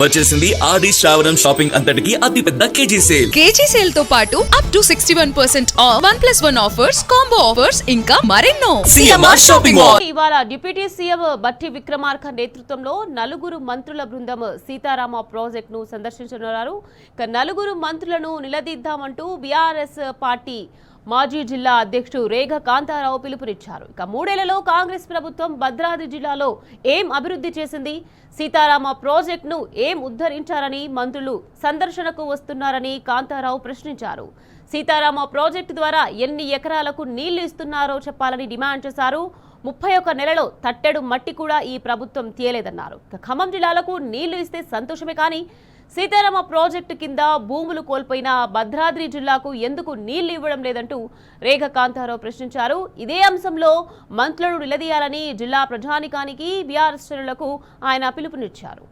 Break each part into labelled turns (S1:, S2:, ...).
S1: వచ్చేసింది ఆది శ్రావణం షాపింగ్ అంతటికి అతిపెద్ద కేజీ సేల్
S2: తో పాటు up to 61% of 1+1 offers, combo offers ఇంకా మరెన్నో.
S1: Shopping mall.
S3: ఇవాళ డిప్యూటీ సీఎం బట్టి విక్రమార్క నేతృత్వంలో నలుగురు మంత్రుల బృందం సీతారామ ప్రాజెక్ట్ ను సందర్శించనున్నారు. నలుగురు మంత్రులను నిలదీద్దామంటూ బీఆర్ఎస్ పార్టీ మాజీ జిల్లా అధ్యక్షుడు రేగ కాంతారావు పిలుపునిచ్చారు. మూడేళ్లలో కాంగ్రెస్ ప్రభుత్వం భద్రాద్రి జిల్లాలో ఏం అభివృద్ధి చేసింది, సీతారామ ప్రాజెక్టును ఏం ఉద్ధరించారని మంత్రులు సందర్శనకు వస్తున్నారని కాంతారావు ప్రశ్నించారు. సీతారామ ప్రాజెక్టు ద్వారా ఎన్ని ఎకరాలకు నీళ్లు ఇస్తున్నారో చెప్పాలని డిమాండ్ చేశారు. 31 నెలలో తట్టెడు మట్టి కూడా ఈ ప్రభుత్వం తీయలేదన్నారు. ఖమ్మం జిల్లాలకు నీళ్లు ఇస్తే సంతోషమే, కానీ సీతారామ ప్రాజెక్టు కింద భూములు కోల్పోయిన భద్రాద్రి జిల్లాకు ఎందుకు నీళ్లు ఇవ్వడం లేదంటూ రేగ కాంతారావు ప్రశ్నించారు. ఇదే అంశంలో మంత్రులను నిలదీయాలని జిల్లా ప్రజానికానికి బీఆర్ఎస్ శ్రేణులకు ఆయన పిలుపునిచ్చారు.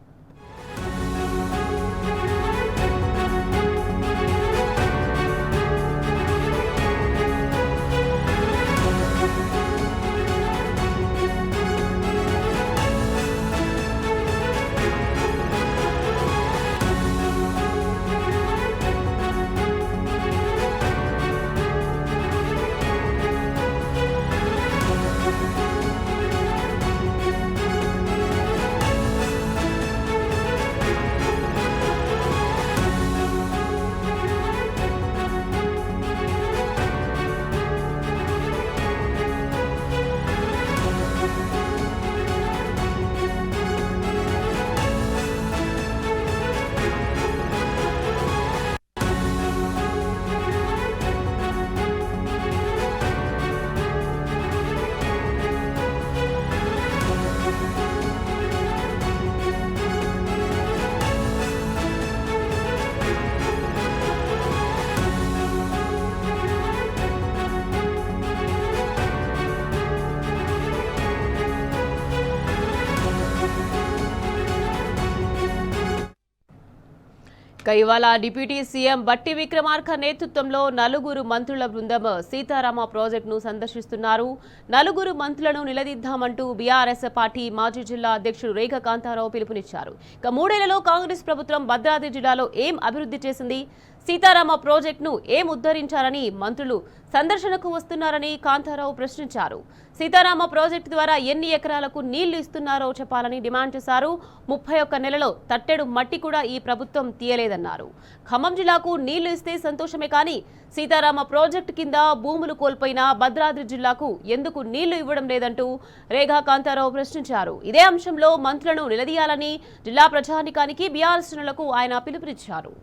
S3: ఇవాళ డిప్యూటీ సీఎం బట్టి విక్రమార్క నేతృత్వంలో నలుగురు మంత్రుల బృందం సీతారామ ప్రాజెక్టును సందర్శిస్తున్నారు. నలుగురు మంత్రులను నిలదీద్దామంటూ బీఆర్ఎస్ పార్టీ మాజీ జిల్లా అధ్యక్షుడు రేగ కాంతారావు పిలుపునిచ్చారు. మూడేళ్లలో కాంగ్రెస్ ప్రభుత్వం భద్రాద్రి జిల్లాలో ఏం అభివృద్ధి చేసింది, సీతారామ ప్రాజెక్టును ఏం ఉద్ధరించారని మంత్రులు సందర్శనకు వస్తున్నారని కాంతారావు ప్రశ్నించారు. సీతారామ ప్రాజెక్టు ద్వారా ఎన్ని ఎకరాలకు నీళ్లు ఇస్తున్నారో చెప్పాలని డిమాండ్ చేశారు. 31 నెలలో తట్టెడు మట్టి కూడా ఈ ప్రభుత్వం తీయలేదన్నారు. ఖమ్మం జిల్లాకు నీళ్లు ఇస్తే సంతోషమే, కానీ సీతారామ ప్రాజెక్టు కింద భూములు కోల్పోయిన భద్రాద్రి జిల్లాకు ఎందుకు నీళ్లు ఇవ్వడం లేదంటూ రేగా కాంతారావు ప్రశ్నించారు. ఇదే అంశంలో మంత్రులను నిలదీయాలని జిల్లా ప్రజానికానికి బీఆర్ఎస్ శ్రేణులకు ఆయన పిలుపునిచ్చారు.